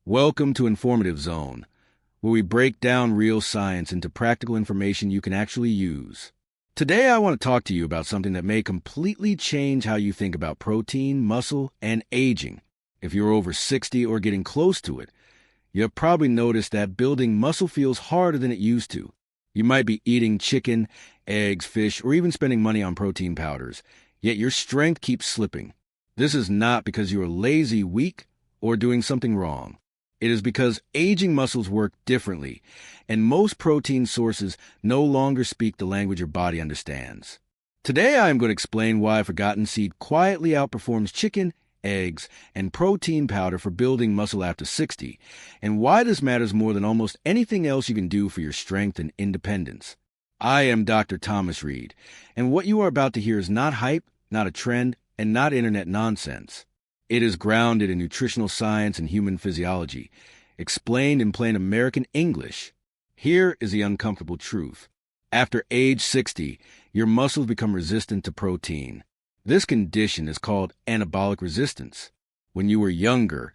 Welcome to Informative Zone, where we break down real science into practical information you can actually use. Today I want to talk to you about something that may completely change how you think about protein, muscle, and aging. If you're over 60 or getting close to it, you've probably noticed that building muscle feels harder than it used to. You might be eating chicken, eggs, fish, or even spending money on protein powders, yet your strength keeps slipping. This is not because you are lazy, weak, or doing something wrong. It is because aging muscles work differently, and most protein sources no longer speak the language your body understands. Today I am going to explain why forgotten seed quietly outperforms chicken, eggs, and protein powder for building muscle after 60, and why this matters more than almost anything else you can do for your strength and independence. I am Dr. Thomas Reed, and what you are about to hear is not hype, not a trend, and not internet nonsense. It is grounded in nutritional science and human physiology, explained in plain American English. Here is the uncomfortable truth. After age 60, your muscles become resistant to protein. This condition is called anabolic resistance. When you were younger,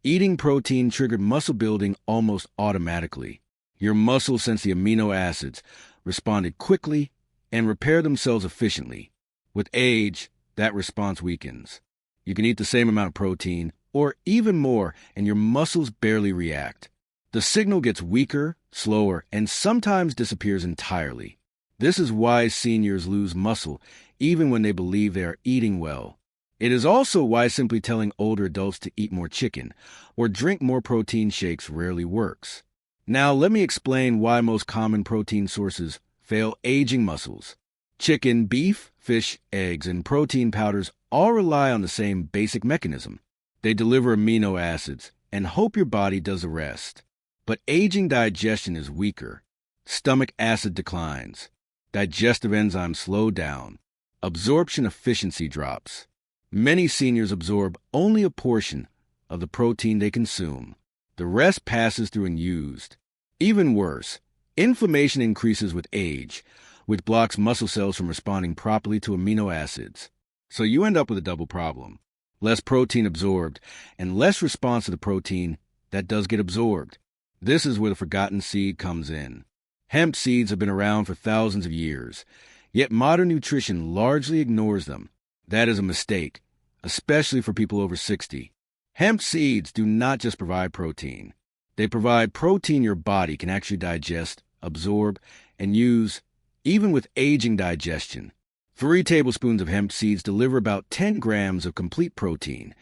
eating protein triggered muscle building almost automatically. Your muscles sense the amino acids, responded quickly, and repair themselves efficiently. With age, that response weakens. You can eat the same amount of protein, or even more, and your muscles barely react. The signal gets weaker, slower, and sometimes disappears entirely. This is why seniors lose muscle, even when they believe they are eating well. It is also why simply telling older adults to eat more chicken or drink more protein shakes rarely works. Now, let me explain why most common protein sources fail aging muscles. Chicken, beef, fish, eggs, and protein powders all rely on the same basic mechanism. They deliver amino acids and hope your body does the rest. But aging digestion is weaker. Stomach acid declines. Digestive enzymes slow down. Absorption efficiency drops. Many seniors absorb only a portion of the protein they consume. The rest passes through unused. Even worse, inflammation increases with age, which blocks muscle cells from responding properly to amino acids. So you end up with a double problem. Less protein absorbed and less response to the protein that does get absorbed. This is where the forgotten seed comes in. Hemp seeds have been around for thousands of years, yet modern nutrition largely ignores them. That is a mistake, especially for people over 60. Hemp seeds do not just provide protein. They provide protein your body can actually digest, absorb, and use, even with aging digestion. 3 tablespoons of hemp seeds deliver about 10 grams of complete protein,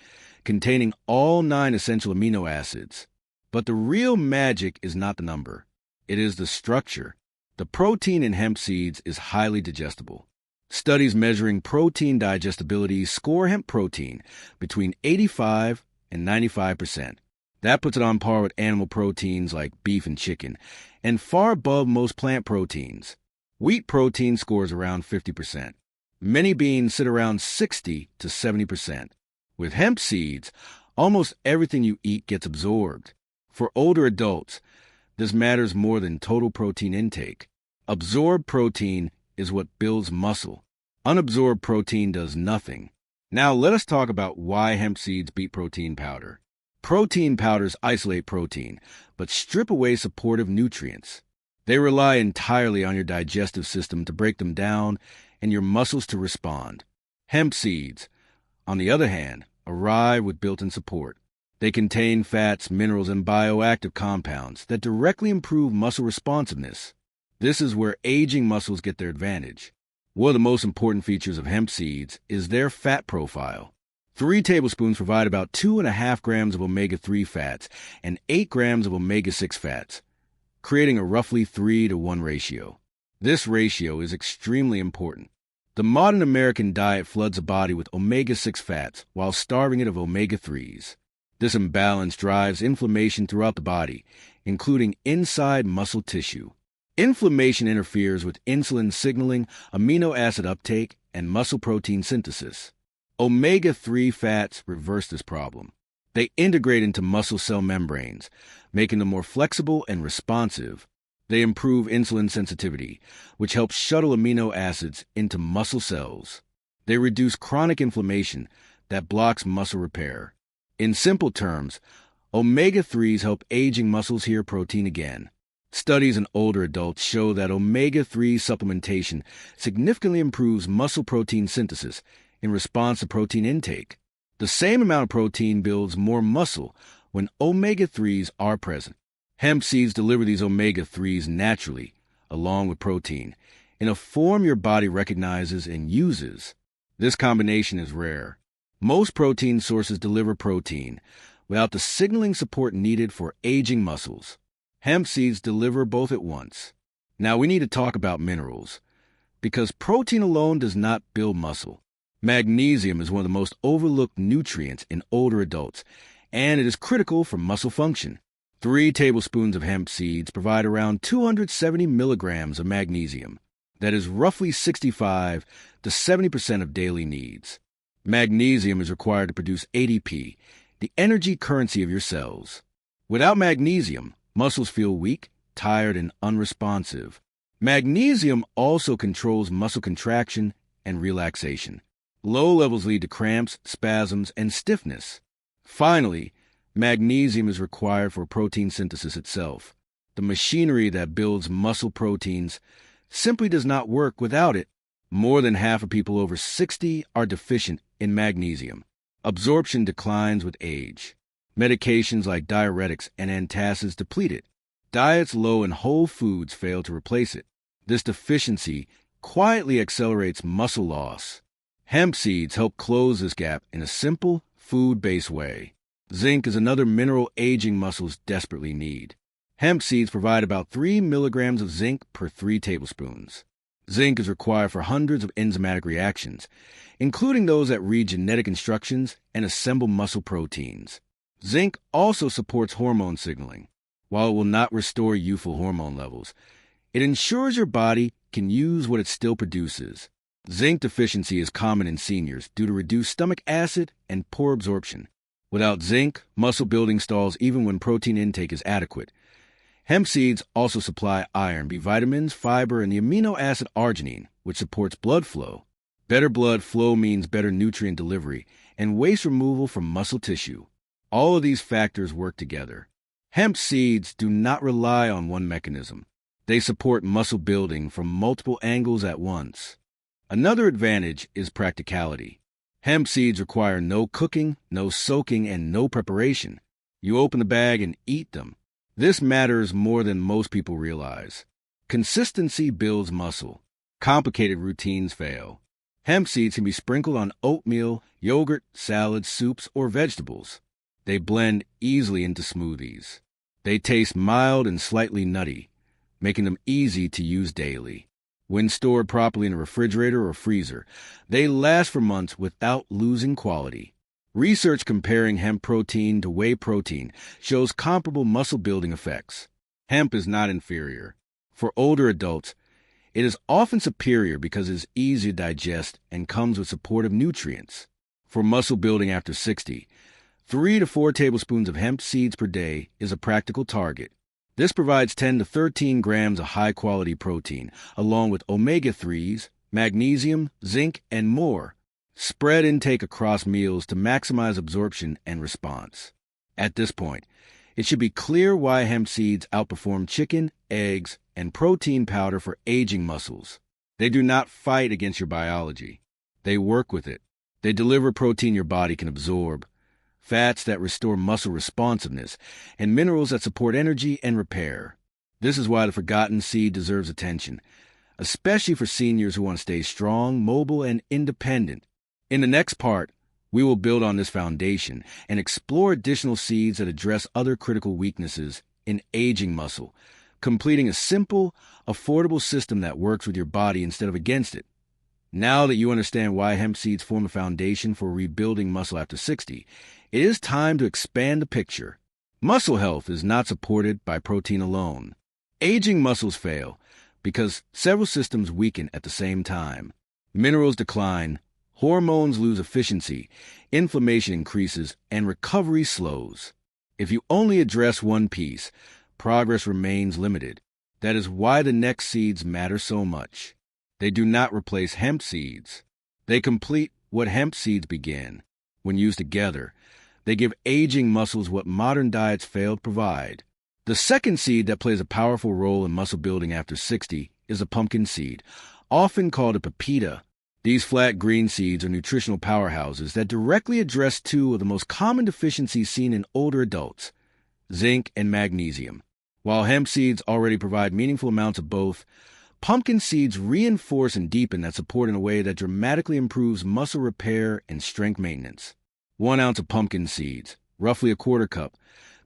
containing all 9 essential amino acids. But the real magic is not the number. It is the structure. The protein in hemp seeds is highly digestible. Studies measuring protein digestibility score hemp protein between 85 and 95%. That puts it on par with animal proteins like beef and chicken, and far above most plant proteins. Wheat protein scores around 50%. Many beans sit around 60 to 70%. With hemp seeds, almost everything you eat gets absorbed. For older adults, this matters more than total protein intake. Absorbed protein is what builds muscle. Unabsorbed protein does nothing. Now let us talk about why hemp seeds beat protein powder. Protein powders isolate protein, but strip away supportive nutrients. They rely entirely on your digestive system to break them down and your muscles to respond. Hemp seeds, on the other hand, arrive with built-in support. They contain fats, minerals, and bioactive compounds that directly improve muscle responsiveness. This is where aging muscles get their advantage. One of the most important features of hemp seeds is their fat profile. 3 tablespoons provide about 2.5 grams of omega-3 fats and 8 grams of omega-6 fats, creating a roughly 3-to-1 ratio. This ratio is extremely important. The modern American diet floods the body with omega-6 fats while starving it of omega-3s. This imbalance drives inflammation throughout the body, including inside muscle tissue. Inflammation interferes with insulin signaling, amino acid uptake, and muscle protein synthesis. Omega-3 fats reverse this problem. They integrate into muscle cell membranes, making them more flexible and responsive. They improve insulin sensitivity, which helps shuttle amino acids into muscle cells. They reduce chronic inflammation that blocks muscle repair. In simple terms, Omega-3s help aging muscles hear protein again. Studies in older adults show that omega-3 supplementation significantly improves muscle protein synthesis in response to protein intake. The same amount of protein builds more muscle when omega-3s are present. Hemp seeds deliver these omega-3s naturally, along with protein, in a form your body recognizes and uses. This combination is rare. Most protein sources deliver protein without the signaling support needed for aging muscles. Hemp seeds deliver both at once. Now we need to talk about minerals, because protein alone does not build muscle. Magnesium is one of the most overlooked nutrients in older adults, and it is critical for muscle function. 3 tablespoons of hemp seeds provide around 270 milligrams of magnesium. That is roughly 65 to 70% of daily needs. Magnesium is required to produce ATP, the energy currency of your cells. Without magnesium, muscles feel weak, tired, and unresponsive. Magnesium also controls muscle contraction and relaxation. Low levels lead to cramps, spasms, and stiffness. Finally, magnesium is required for protein synthesis itself. The machinery that builds muscle proteins simply does not work without it. More than half of people over 60 are deficient in magnesium. Absorption declines with age. Medications like diuretics and antacids deplete it. Diets low in whole foods fail to replace it. This deficiency quietly accelerates muscle loss. Hemp seeds help close this gap in a simple, food-based way. Zinc is another mineral aging muscles desperately need. Hemp seeds provide about 3 milligrams of zinc per 3 tablespoons. Zinc is required for hundreds of enzymatic reactions, including those that read genetic instructions and assemble muscle proteins. Zinc also supports hormone signaling. While it will not restore youthful hormone levels, it ensures your body can use what it still produces. Zinc deficiency is common in seniors due to reduced stomach acid and poor absorption. Without zinc, muscle building stalls even when protein intake is adequate. Hemp seeds also supply iron, B vitamins, fiber, and the amino acid arginine, which supports blood flow. Better blood flow means better nutrient delivery and waste removal from muscle tissue. All of these factors work together. Hemp seeds do not rely on one mechanism. They support muscle building from multiple angles at once. Another advantage is practicality. Hemp seeds require no cooking, no soaking, and no preparation. You open the bag and eat them. This matters more than most people realize. Consistency builds muscle. Complicated routines fail. Hemp seeds can be sprinkled on oatmeal, yogurt, salads, soups, or vegetables. They blend easily into smoothies. They taste mild and slightly nutty, making them easy to use daily. When stored properly in a refrigerator or freezer, they last for months without losing quality. Research comparing hemp protein to whey protein shows comparable muscle-building effects. Hemp is not inferior. For older adults, it is often superior because it is easy to digest and comes with supportive nutrients. For muscle building after 60, 3 to 4 tablespoons of hemp seeds per day is a practical target. This provides 10 to 13 grams of high-quality protein, along with omega-3s, magnesium, zinc, and more. Spread intake across meals to maximize absorption and response. At this point, it should be clear why hemp seeds outperform chicken, eggs, and protein powder for aging muscles. They do not fight against your biology. They work with it. They deliver protein your body can absorb, fats that restore muscle responsiveness, and minerals that support energy and repair. This is why the forgotten seed deserves attention, especially for seniors who want to stay strong, mobile, and independent. In the next part, we will build on this foundation and explore additional seeds that address other critical weaknesses in aging muscle, completing a simple, affordable system that works with your body instead of against it. Now that you understand why hemp seeds form a foundation for rebuilding muscle after 60, it is time to expand the picture. Muscle health is not supported by protein alone. Aging muscles fail because several systems weaken at the same time. Minerals decline, hormones lose efficiency, inflammation increases, and recovery slows. If you only address one piece, progress remains limited. That is why the next seeds matter so much. They do not replace hemp seeds. They complete what hemp seeds begin. When used together, They give aging muscles what modern diets fail to provide. The second seed that plays a powerful role in muscle building after 60 is a pumpkin seed, often called a pepita. These flat green seeds are nutritional powerhouses that directly address two of the most common deficiencies seen in older adults: zinc and magnesium. While hemp seeds already provide meaningful amounts of both, pumpkin seeds reinforce and deepen that support in a way that dramatically improves muscle repair and strength maintenance. 1 ounce of pumpkin seeds, roughly a quarter cup,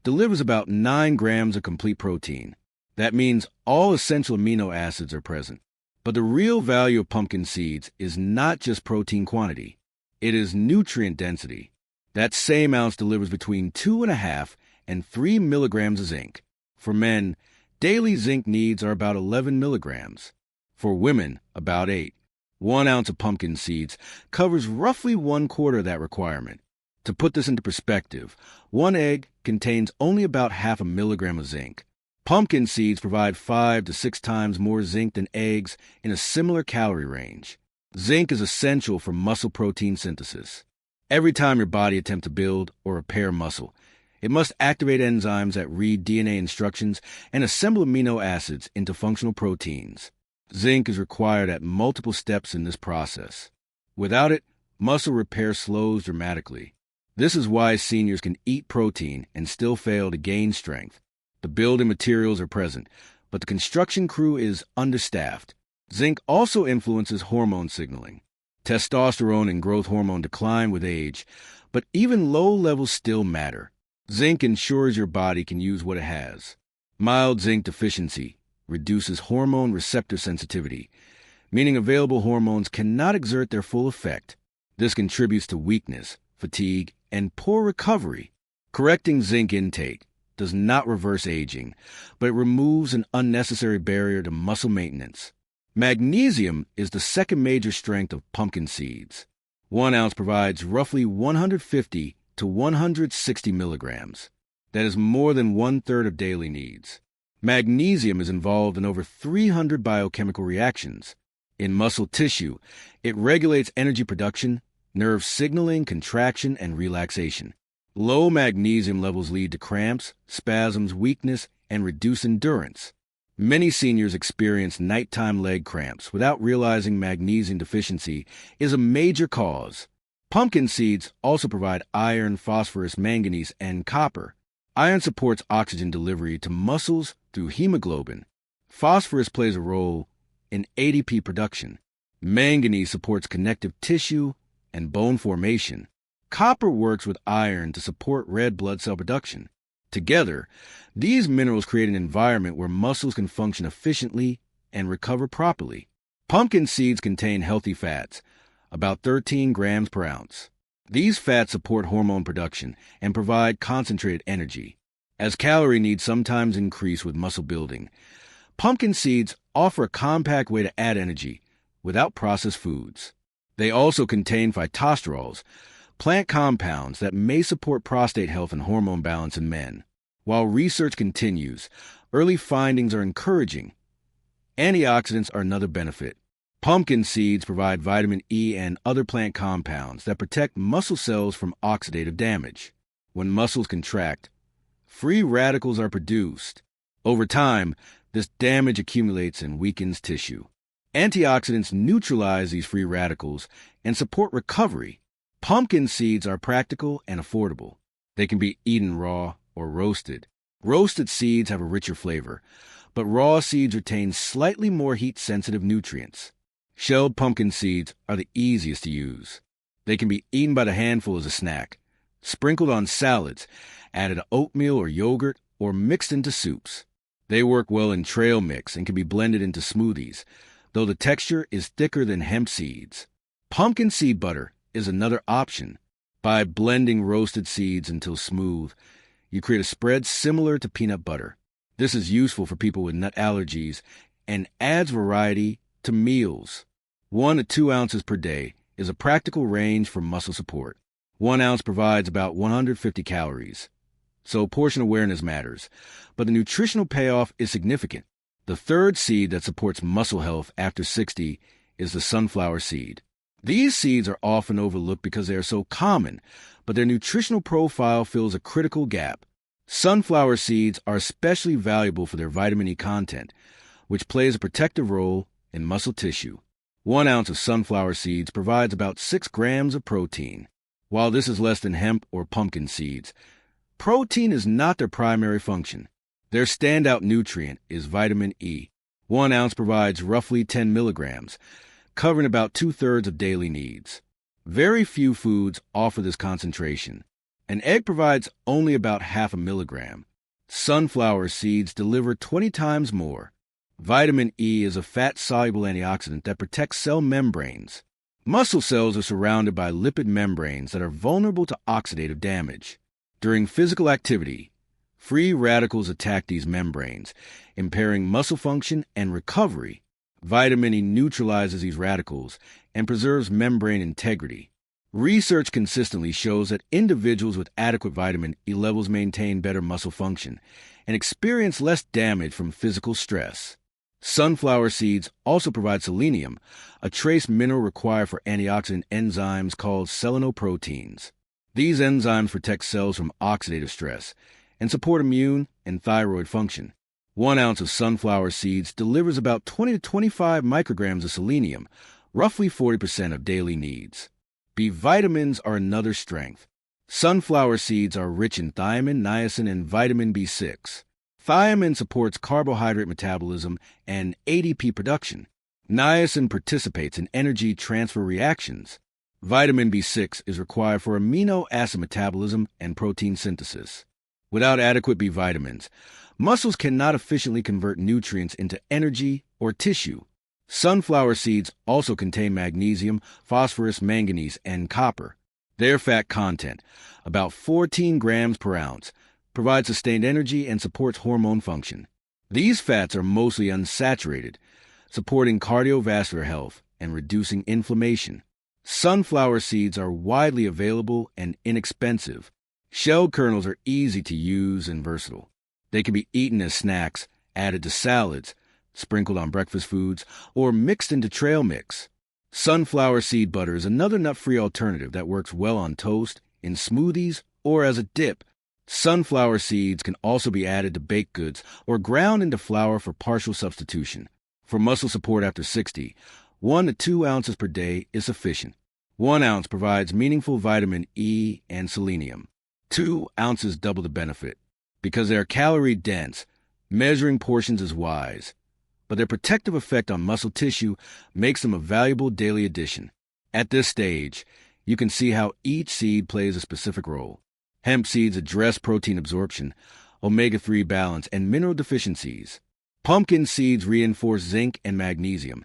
delivers about 9 grams of complete protein. That means all essential amino acids are present. But the real value of pumpkin seeds is not just protein quantity. It is nutrient density. That same ounce delivers between 2.5 and 3 milligrams of zinc. For men, daily zinc needs are about 11 milligrams. For women, about 8. 1 ounce of pumpkin seeds covers roughly 1/4 of that requirement. To put this into perspective, 1 egg contains only about 0.5 milligram of zinc. Pumpkin seeds provide 5 to 6 times more zinc than eggs in a similar calorie range. Zinc is essential for muscle protein synthesis. Every time your body attempts to build or repair muscle, it must activate enzymes that read DNA instructions and assemble amino acids into functional proteins. Zinc is required at multiple steps in this process. Without it, muscle repair slows dramatically. This is why seniors can eat protein and still fail to gain strength. The building materials are present, but the construction crew is understaffed. Zinc also influences hormone signaling. Testosterone and growth hormone decline with age, but even low levels still matter. Zinc ensures your body can use what it has. Mild zinc deficiency reduces hormone receptor sensitivity, meaning available hormones cannot exert their full effect. This contributes to weakness, fatigue, and poor recovery. Correcting zinc intake does not reverse aging, but it removes an unnecessary barrier to muscle maintenance. Magnesium is the second major strength of pumpkin seeds. 1 ounce provides roughly 150 to 160 milligrams. That is more than 1/3 of daily needs. Magnesium is involved in over 300 biochemical reactions. In muscle tissue, it regulates energy production, nerve signaling, contraction, and relaxation. Low magnesium levels lead to cramps, spasms, weakness, and reduced endurance. Many seniors experience nighttime leg cramps without realizing magnesium deficiency is a major cause. Pumpkin seeds also provide iron, phosphorus, manganese, and copper. Iron supports oxygen delivery to muscles through hemoglobin. Phosphorus plays a role in ADP production. Manganese supports connective tissue and bone formation. Copper works with iron to support red blood cell production. Together, these minerals create an environment where muscles can function efficiently and recover properly. Pumpkin seeds contain healthy fats, about 13 grams per ounce. These fats support hormone production and provide concentrated energy. As calorie needs sometimes increase with muscle building, pumpkin seeds offer a compact way to add energy without processed foods. They also contain phytosterols, plant compounds that may support prostate health and hormone balance in men. While research continues, early findings are encouraging. Antioxidants are another benefit. Pumpkin seeds provide vitamin E and other plant compounds that protect muscle cells from oxidative damage. When muscles contract, free radicals are produced. Over time, this damage accumulates and weakens tissue. Antioxidants neutralize these free radicals and support recovery. Pumpkin seeds are practical and affordable. They can be eaten raw or roasted. Roasted seeds have a richer flavor, but raw seeds retain slightly more heat-sensitive nutrients. Shelled pumpkin seeds are the easiest to use. They can be eaten by the handful as a snack, sprinkled on salads, added to oatmeal or yogurt, or mixed into soups. They work well in trail mix and can be blended into smoothies, though the texture is thicker than hemp seeds. Pumpkin seed butter is another option. By blending roasted seeds until smooth, you create a spread similar to peanut butter. This is useful for people with nut allergies and adds variety to meals. 1 to 2 ounces per day is a practical range for muscle support. 1 ounce provides about 150 calories. So portion awareness matters, but the nutritional payoff is significant. The third seed that supports muscle health after 60 is the sunflower seed. These seeds are often overlooked because they are so common, but their nutritional profile fills a critical gap. Sunflower seeds are especially valuable for their vitamin E content, which plays a protective role in muscle tissue. 1 ounce of sunflower seeds provides about 6 grams of protein. While this is less than hemp or pumpkin seeds, protein is not their primary function. Their standout nutrient is vitamin E. 1 ounce provides roughly 10 milligrams, covering about 2/3 of daily needs. Very few foods offer this concentration. An egg provides only about half a milligram. Sunflower seeds deliver 20 times more. Vitamin E is a fat-soluble antioxidant that protects cell membranes. Muscle cells are surrounded by lipid membranes that are vulnerable to oxidative damage. During physical activity, free radicals attack these membranes, impairing muscle function and recovery. Vitamin E neutralizes these radicals and preserves membrane integrity. Research consistently shows that individuals with adequate vitamin E levels maintain better muscle function and experience less damage from physical stress. Sunflower seeds also provide selenium, a trace mineral required for antioxidant enzymes called selenoproteins. These enzymes protect cells from oxidative stress and support immune and thyroid function. 1 ounce of sunflower seeds delivers about 20 to 25 micrograms of selenium, roughly 40% of daily needs. B vitamins are another strength. Sunflower seeds are rich in thiamine, niacin, and vitamin B6. Thiamine supports carbohydrate metabolism and ADP production. Niacin participates in energy transfer reactions. Vitamin B6 is required for amino acid metabolism and protein synthesis. Without adequate B vitamins, muscles cannot efficiently convert nutrients into energy or tissue. Sunflower seeds also contain magnesium, phosphorus, manganese, and copper. Their fat content, about 14 grams per ounce, provides sustained energy and supports hormone function. These fats are mostly unsaturated, supporting cardiovascular health and reducing inflammation. Sunflower seeds are widely available and inexpensive. Shelled kernels are easy to use and versatile. They can be eaten as snacks, added to salads, sprinkled on breakfast foods, or mixed into trail mix. Sunflower seed butter is another nut-free alternative that works well on toast, in smoothies, or as a dip. Sunflower seeds can also be added to baked goods or ground into flour for partial substitution. For muscle support after 60, 1 to 2 ounces per day is sufficient. 1 ounce provides meaningful vitamin E and selenium. 2 ounces double the benefit. Because they are calorie-dense, measuring portions is wise, but their protective effect on muscle tissue makes them a valuable daily addition. At this stage, you can see how each seed plays a specific role. Hemp seeds address protein absorption, omega-3 balance, and mineral deficiencies. Pumpkin seeds reinforce zinc and magnesium,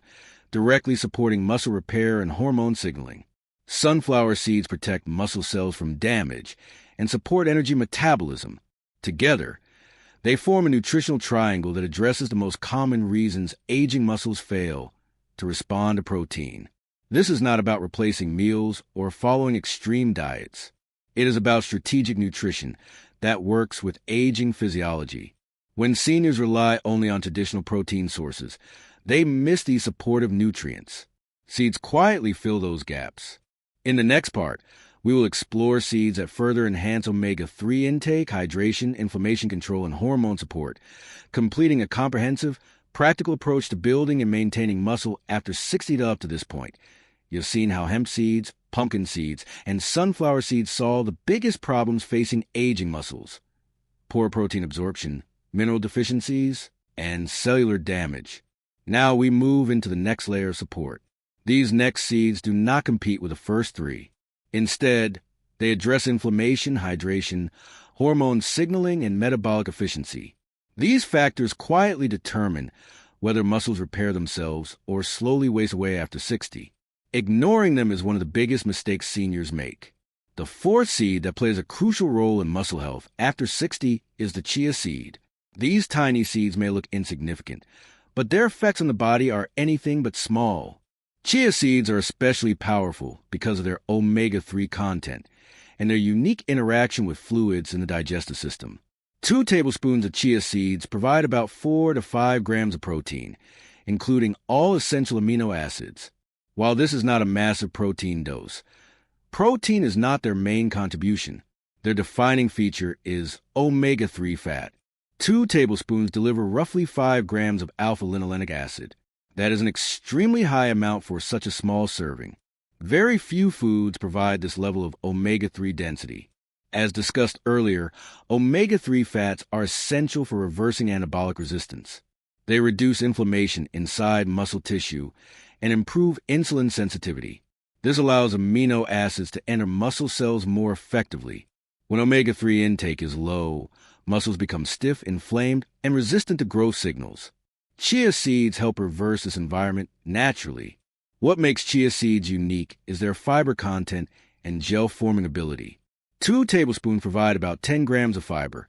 directly supporting muscle repair and hormone signaling. Sunflower seeds protect muscle cells from damage and support energy metabolism. Together, they form a nutritional triangle that addresses the most common reasons aging muscles fail to respond to protein. This is not about replacing meals or following extreme diets. It is about strategic nutrition that works with aging physiology. When seniors rely only on traditional protein sources, they miss these supportive nutrients. Seeds quietly fill those gaps. In the next part, we will explore seeds that further enhance omega-3 intake, hydration, inflammation control, and hormone support, completing a comprehensive, practical approach to building and maintaining muscle after 60 up to this point. You've seen how hemp seeds, pumpkin seeds, and sunflower seeds solve the biggest problems facing aging muscles: poor protein absorption, mineral deficiencies, and cellular damage. Now we move into the next layer of support. These next seeds do not compete with the first three. Instead, they address inflammation, hydration, hormone signaling, and metabolic efficiency. These factors quietly determine whether muscles repair themselves or slowly waste away after 60. Ignoring them is one of the biggest mistakes seniors make. The fourth seed that plays a crucial role in muscle health after 60 is the chia seed. These tiny seeds may look insignificant, but their effects on the body are anything but small. Chia seeds are especially powerful because of their omega-3 content and their unique interaction with fluids in the digestive system. 2 tablespoons of chia seeds provide about 4 to 5 grams of protein, including all essential amino acids. While this is not a massive protein dose, protein is not their main contribution. Their defining feature is omega-3 fat. 2 tablespoons deliver roughly 5 grams of alpha-linolenic acid. That is an extremely high amount for such a small serving. Very few foods provide this level of omega-3 density. As discussed earlier, omega-3 fats are essential for reversing anabolic resistance. They reduce inflammation inside muscle tissue and improve insulin sensitivity. This allows amino acids to enter muscle cells more effectively. When omega-3 intake is low, muscles become stiff, inflamed, and resistant to growth signals. Chia seeds help reverse this environment naturally. What makes chia seeds unique is their fiber content and gel-forming ability. 2 tablespoons provide about 10 grams of fiber,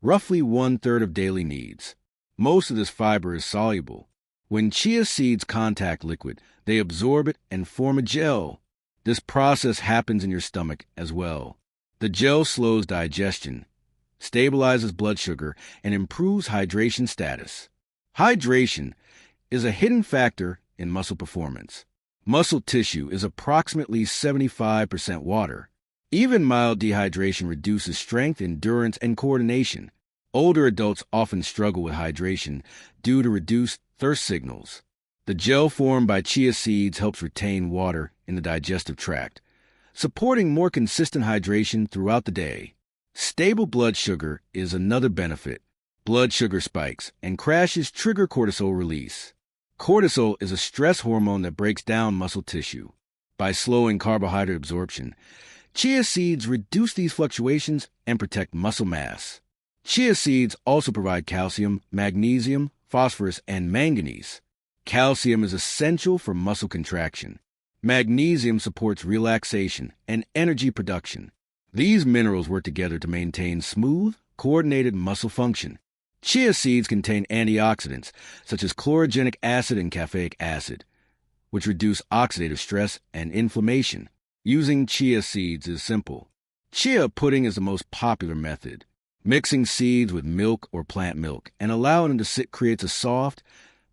roughly 1/3 of daily needs. Most of this fiber is soluble. When chia seeds contact liquid, they absorb it and form a gel. This process happens in your stomach as well. The gel slows digestion, stabilizes blood sugar, and improves hydration status. Hydration is a hidden factor in muscle performance. Muscle tissue is approximately 75% water. Even mild dehydration reduces strength, endurance, and coordination. Older adults often struggle with hydration due to reduced thirst signals. The gel formed by chia seeds helps retain water in the digestive tract, supporting more consistent hydration throughout the day. Stable blood sugar is another benefit. Blood sugar spikes and crashes trigger cortisol release. Cortisol is a stress hormone that breaks down muscle tissue. By slowing carbohydrate absorption, chia seeds reduce these fluctuations and protect muscle mass. Chia seeds also provide calcium, magnesium, phosphorus, and manganese. Calcium is essential for muscle contraction. Magnesium supports relaxation and energy production. These minerals work together to maintain smooth, coordinated muscle function. Chia seeds contain antioxidants such as chlorogenic acid and caffeic acid, which reduce oxidative stress and inflammation. Using chia seeds is simple. Chia pudding is the most popular method. Mixing seeds with milk or plant milk and allowing them to sit creates a soft,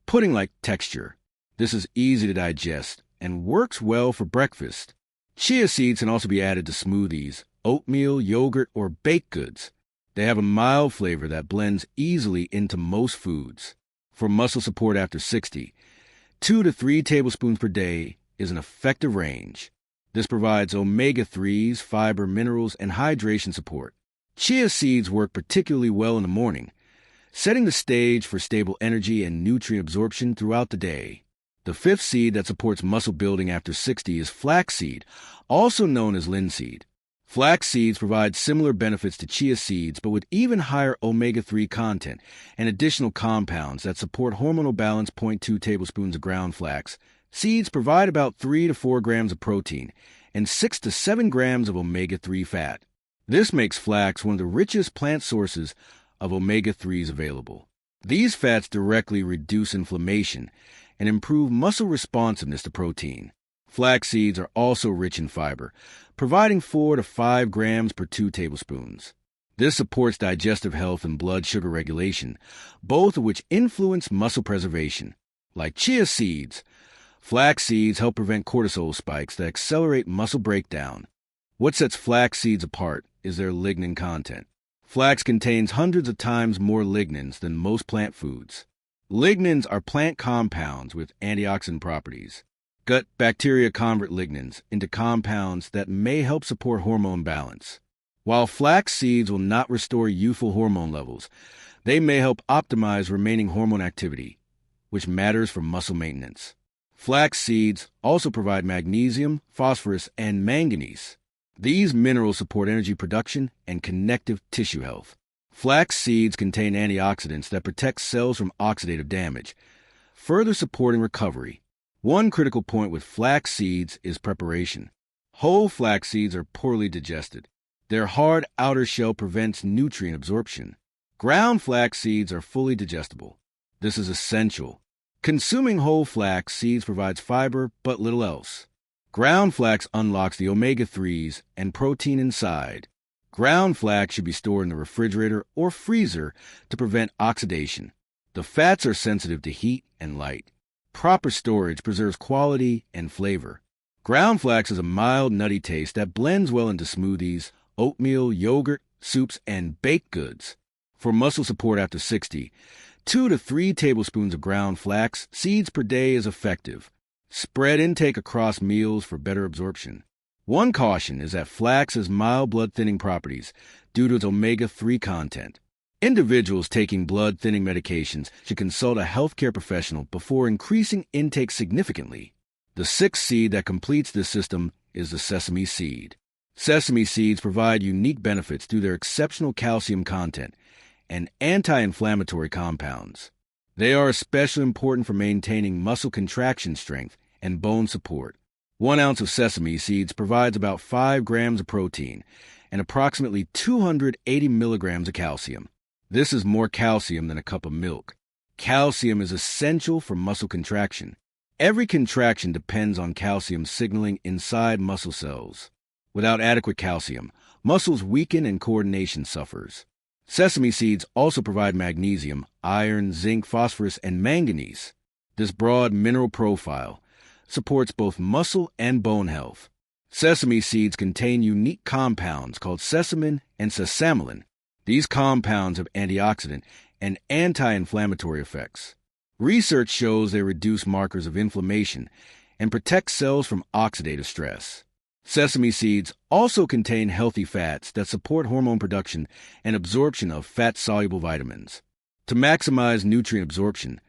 pudding-like texture. This is easy to digest and works well for breakfast. Chia seeds can also be added to smoothies, oatmeal, yogurt, or baked goods. They have a mild flavor that blends easily into most foods. For muscle support after 60, 2 to 3 tablespoons per day is an effective range. This provides omega-3s, fiber, minerals, and hydration support. Chia seeds work particularly well in the morning, setting the stage for stable energy and nutrient absorption throughout the day. The 5th seed that supports muscle building after 60 is flaxseed, also known as linseed. Flax seeds provide similar benefits to chia seeds, but with even higher omega-3 content and additional compounds that support hormonal balance. 0.2 tablespoons of ground flax seeds provide about 3 to 4 grams of protein and 6 to 7 grams of omega-3 fat. This makes flax one of the richest plant sources of omega-3s available. These fats directly reduce inflammation and improve muscle responsiveness to protein. Flax seeds are also rich in fiber, providing 4 to 5 grams per 2 tablespoons. This supports digestive health and blood sugar regulation, both of which influence muscle preservation. Like chia seeds, flax seeds help prevent cortisol spikes that accelerate muscle breakdown. What sets flax seeds apart is their lignin content. Flax contains hundreds of times more lignans than most plant foods. Lignans are plant compounds with antioxidant properties. Gut bacteria convert lignans into compounds that may help support hormone balance. While flax seeds will not restore youthful hormone levels, they may help optimize remaining hormone activity, which matters for muscle maintenance. Flax seeds also provide magnesium, phosphorus, and manganese. These minerals support energy production and connective tissue health. Flax seeds contain antioxidants that protect cells from oxidative damage, further supporting recovery. One critical point with flax seeds is preparation. Whole flax seeds are poorly digested. Their hard outer shell prevents nutrient absorption. Ground flax seeds are fully digestible. This is essential. Consuming whole flax seeds provides fiber, but little else. Ground flax unlocks the omega-3s and protein inside. Ground flax should be stored in the refrigerator or freezer to prevent oxidation. The fats are sensitive to heat and light. Proper storage preserves quality and flavor. Ground flax has a mild, nutty taste that blends well into smoothies, oatmeal, yogurt, soups, and baked goods. For muscle support after 60, 2 to 3 tablespoons of ground flax seeds per day is effective. Spread intake across meals for better absorption. One caution is that flax has mild blood-thinning properties due to its omega-3 content. Individuals taking blood-thinning medications should consult a healthcare professional before increasing intake significantly. The sixth seed that completes this system is the sesame seed. Sesame seeds provide unique benefits through their exceptional calcium content and anti-inflammatory compounds. They are especially important for maintaining muscle contraction strength and bone support. 1 ounce of sesame seeds provides about 5 grams of protein and approximately 280 milligrams of calcium. This is more calcium than a cup of milk. Calcium is essential for muscle contraction. Every contraction depends on calcium signaling inside muscle cells. Without adequate calcium, muscles weaken and coordination suffers. Sesame seeds also provide magnesium, iron, zinc, phosphorus, and manganese. This broad mineral profile supports both muscle and bone health. Sesame seeds contain unique compounds called sesamin and sesamelin. These compounds have antioxidant and anti-inflammatory effects. Research shows they reduce markers of inflammation and protect cells from oxidative stress. Sesame seeds also contain healthy fats that support hormone production and absorption of fat-soluble vitamins. To maximize nutrient absorption,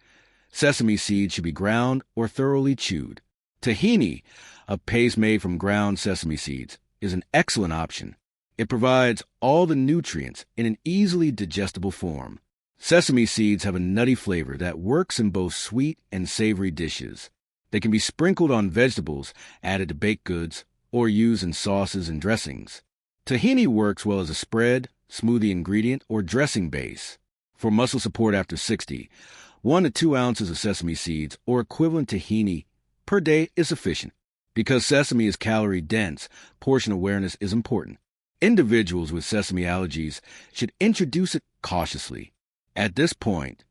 sesame seeds should be ground or thoroughly chewed. Tahini, a paste made from ground sesame seeds, is an excellent option. It provides all the nutrients in an easily digestible form. Sesame seeds have a nutty flavor that works in both sweet and savory dishes. They can be sprinkled on vegetables, added to baked goods, or used in sauces and dressings. Tahini works well as a spread, smoothie ingredient, or dressing base. For muscle support after 60, 1 to 2 ounces of sesame seeds, or equivalent tahini, per day is sufficient. Because sesame is calorie-dense, portion awareness is important. Individuals with sesame allergies should introduce it cautiously. At this point,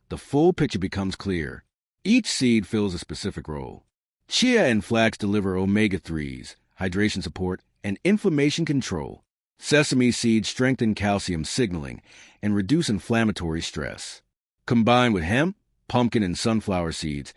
the full picture becomes clear. Each seed fills a specific role. Chia and flax deliver omega-3s, hydration support, and inflammation control. Sesame seeds strengthen calcium signaling and reduce inflammatory stress. Combined with hemp, pumpkin, and sunflower seeds,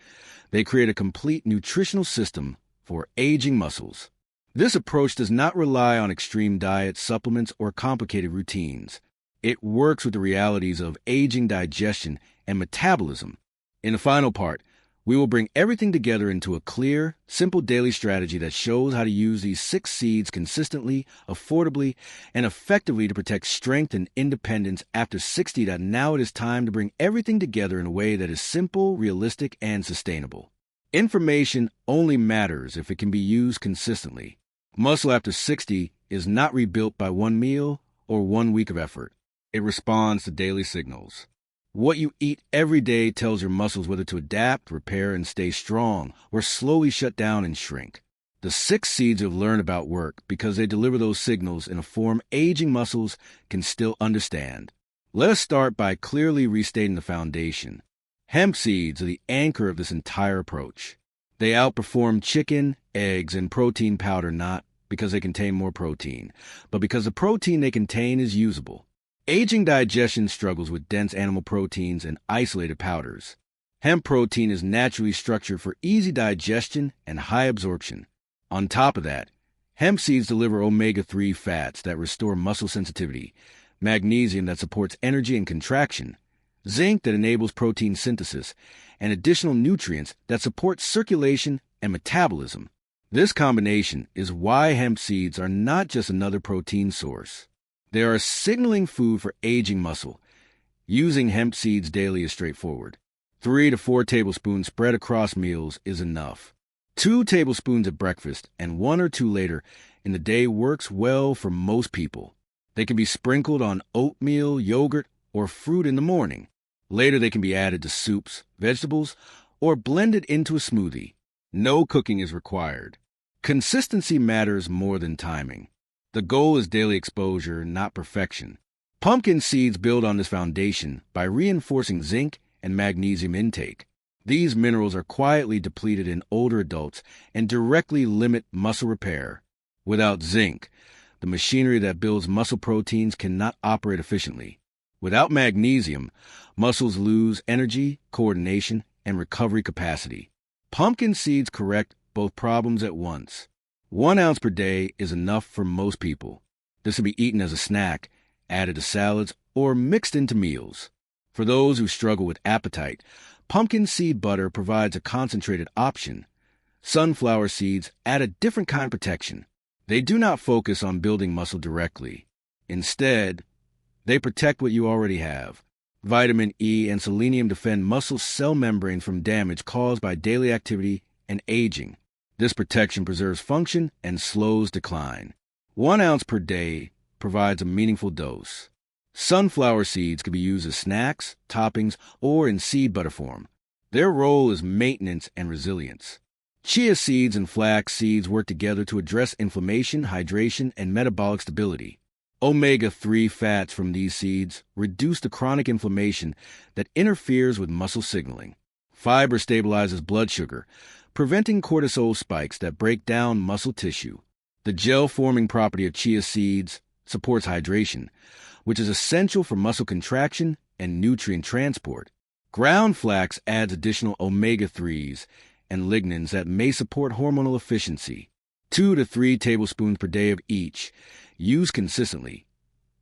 they create a complete nutritional system for aging muscles. This approach does not rely on extreme diets, supplements, or complicated routines. It works with the realities of aging digestion and metabolism. In the final part, we will bring everything together into a clear, simple daily strategy that shows how to use these 6 seeds consistently, affordably, and effectively to protect strength and independence after 60. That now it is time to bring everything together in a way that is simple, realistic, and sustainable. Information only matters if it can be used consistently. Muscle after 60 is not rebuilt by one meal or 1 week of effort. It responds to daily signals. What you eat every day tells your muscles whether to adapt, repair, and stay strong, or slowly shut down and shrink. The 6 seeds you've learned about work because they deliver those signals in a form aging muscles can still understand. Let us start by clearly restating the foundation. Hemp seeds are the anchor of this entire approach. They outperform chicken, eggs, and protein powder not because they contain more protein, but because the protein they contain is usable. Aging digestion struggles with dense animal proteins and isolated powders. Hemp protein is naturally structured for easy digestion and high absorption. On top of that, hemp seeds deliver omega-3 fats that restore muscle sensitivity, magnesium that supports energy and contraction, zinc that enables protein synthesis, and additional nutrients that support circulation and metabolism. This combination is why hemp seeds are not just another protein source. They are a signaling food for aging muscle. Using hemp seeds daily is straightforward. 3 to 4 tablespoons spread across meals is enough. 2 tablespoons at breakfast and 1 or 2 later in the day works well for most people. They can be sprinkled on oatmeal, yogurt, or fruit in the morning. Later they can be added to soups, vegetables, or blended into a smoothie. No cooking is required. Consistency matters more than timing. The goal is daily exposure, not perfection. Pumpkin seeds build on this foundation by reinforcing zinc and magnesium intake. These minerals are quietly depleted in older adults and directly limit muscle repair. Without zinc, the machinery that builds muscle proteins cannot operate efficiently. Without magnesium, muscles lose energy, coordination, and recovery capacity. Pumpkin seeds correct both problems at once. 1 ounce per day is enough for most people. This can be eaten as a snack, added to salads, or mixed into meals. For those who struggle with appetite, pumpkin seed butter provides a concentrated option. Sunflower seeds add a different kind of protection. They do not focus on building muscle directly. Instead, they protect what you already have. Vitamin E and selenium defend muscle cell membranes from damage caused by daily activity and aging. This protection preserves function and slows decline. 1 ounce per day provides a meaningful dose. Sunflower seeds can be used as snacks, toppings, or in seed butter form. Their role is maintenance and resilience. Chia seeds and flax seeds work together to address inflammation, hydration, and metabolic stability. Omega-3 fats from these seeds reduce the chronic inflammation that interferes with muscle signaling. Fiber stabilizes blood sugar, preventing cortisol spikes that break down muscle tissue. The gel-forming property of chia seeds supports hydration, which is essential for muscle contraction and nutrient transport. Ground flax adds additional omega-3s and lignans that may support hormonal efficiency. 2 to 3 tablespoons per day of each, used consistently,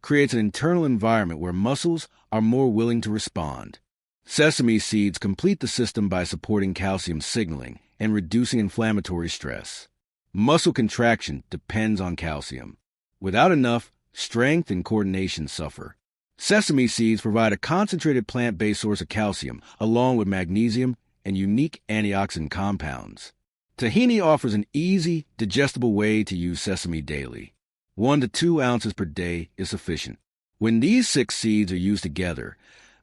creates an internal environment where muscles are more willing to respond. Sesame seeds complete the system by supporting calcium signaling and reducing inflammatory stress. Muscle contraction depends on calcium. Without enough, strength and coordination suffer. Sesame seeds provide a concentrated plant-based source of calcium, along with magnesium and unique antioxidant compounds. Tahini offers an easy, digestible way to use sesame daily. 1 to 2 ounces per day is sufficient. When these 6 seeds are used together,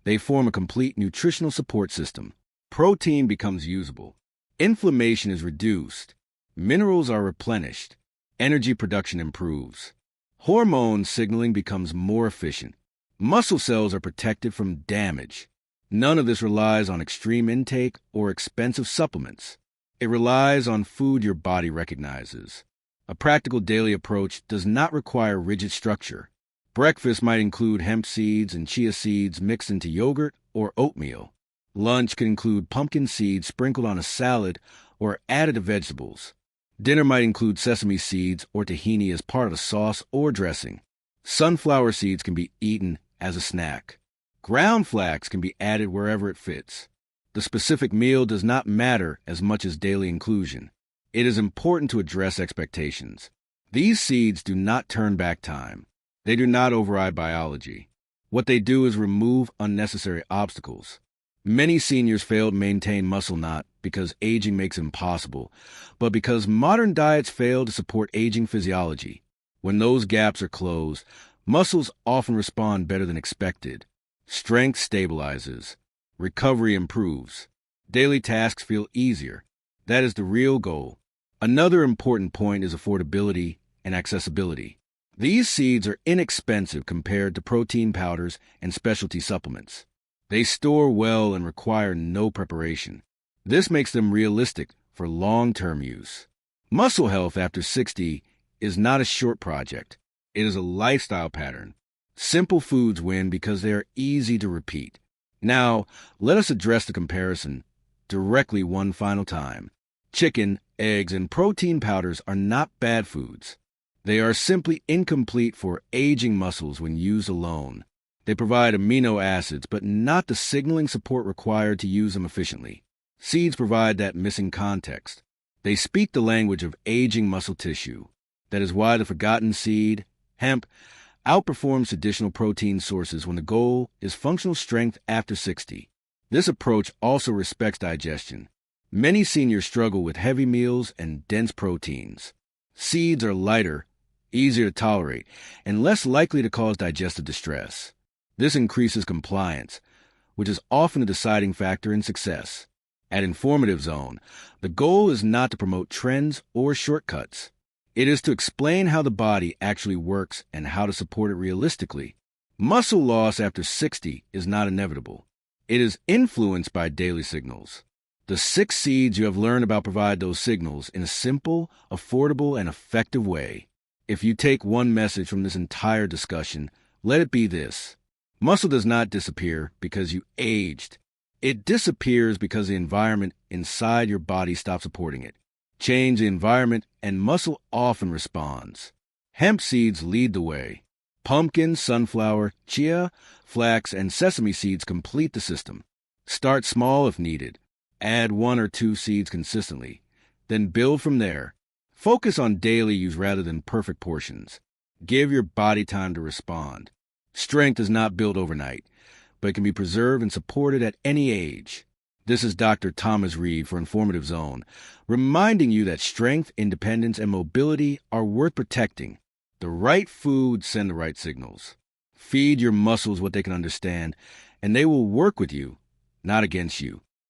they form a complete nutritional support system. Protein becomes usable. Inflammation is reduced. Minerals are replenished. Energy production improves. Hormone signaling becomes more efficient. Muscle cells are protected from damage. None of this relies on extreme intake or expensive supplements. It relies on food your body recognizes. A practical daily approach does not require rigid structure. Breakfast might include hemp seeds and chia seeds mixed into yogurt or oatmeal. Lunch can include pumpkin seeds sprinkled on a salad or added to vegetables. Dinner might include sesame seeds or tahini as part of a sauce or dressing. Sunflower seeds can be eaten as a snack. Ground flax can be added wherever it fits. The specific meal does not matter as much as daily inclusion. It is important to address expectations. These seeds do not turn back time. They do not override biology. What they do is remove unnecessary obstacles. Many seniors fail to maintain muscle not because aging makes it impossible, but because modern diets fail to support aging physiology. When those gaps are closed, muscles often respond better than expected. Strength stabilizes. Recovery improves. Daily tasks feel easier. That is the real goal. Another important point is affordability and accessibility. These seeds are inexpensive compared to protein powders and specialty supplements. They store well and require no preparation. This makes them realistic for long-term use. Muscle health after 60 is not a short project. It is a lifestyle pattern. Simple foods win because they are easy to repeat. Now, let us address the comparison directly one final time. Chicken, eggs, and protein powders are not bad foods. They are simply incomplete for aging muscles when used alone. They provide amino acids, but not the signaling support required to use them efficiently. Seeds provide that missing context. They speak the language of aging muscle tissue. That is why the forgotten seed, hemp, outperforms traditional protein sources when the goal is functional strength after 60. This approach also respects digestion. Many seniors struggle with heavy meals and dense proteins. Seeds are lighter, easier to tolerate, and less likely to cause digestive distress. This increases compliance, which is often a deciding factor in success. At Informative Zone, the goal is not to promote trends or shortcuts. It is to explain how the body actually works and how to support it realistically. Muscle loss after 60 is not inevitable. It is influenced by daily signals. The 6 seeds you have learned about provide those signals in a simple, affordable, and effective way. If you take one message from this entire discussion, let it be this. Muscle does not disappear because you aged. It disappears because the environment inside your body stops supporting it. Change the environment, and muscle often responds. Hemp seeds lead the way. Pumpkin, sunflower, chia, flax, and sesame seeds complete the system. Start small if needed. Add 1 or 2 seeds consistently. Then build from there. Focus on daily use rather than perfect portions. Give your body time to respond. Strength is not built overnight, but it can be preserved and supported at any age. This is Dr. Thomas Reed for Informative Zone, reminding you that strength, independence, and mobility are worth protecting. The right foods send the right signals. Feed your muscles what they can understand, and they will work with you, not against you.